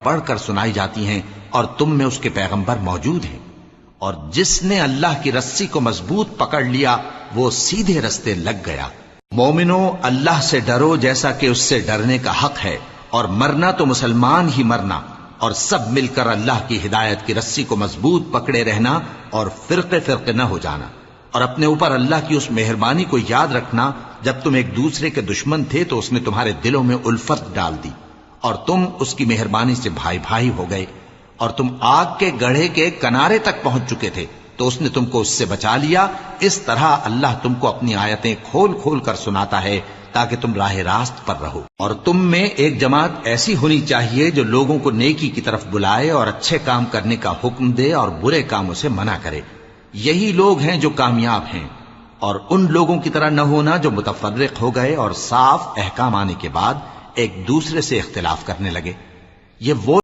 پڑھ کر سنائی جاتی ہیں اور تم میں اس کے پیغمبر موجود ہیں، اور جس نے اللہ کی رسی کو مضبوط پکڑ لیا وہ سیدھے رستے لگ گیا۔ مومنو، اللہ سے ڈرو جیسا کہ اس سے ڈرنے کا حق ہے، اور مرنا تو مسلمان ہی مرنا، اور سب مل کر اللہ کی ہدایت کی رسی کو مضبوط پکڑے رہنا اور فرقے فرقے نہ ہو جانا، اور اپنے اوپر اللہ کی اس مہربانی کو یاد رکھنا جب تم ایک دوسرے کے دشمن تھے تو اس نے تمہارے دلوں میں الفت ڈال دی اور تم اس کی مہربانی سے بھائی بھائی ہو گئے، اور تم آگ کے گڑھے کے کنارے تک پہنچ چکے تھے تو اس نے تم کو اس سے بچا لیا۔ اس طرح اللہ تم کو اپنی آیتیں کھول کھول کر سناتا ہے تاکہ تم راہ راست پر رہو۔ اور تم میں ایک جماعت ایسی ہونی چاہیے جو لوگوں کو نیکی کی طرف بلائے اور اچھے کام کرنے کا حکم دے اور برے کاموں سے منع کرے، یہی لوگ ہیں جو کامیاب ہیں۔ اور ان لوگوں کی طرح نہ ہونا جو متفرق ہو گئے اور صاف احکام آنے کے بعد ایک دوسرے سے اختلاف کرنے لگے۔ یہ وہ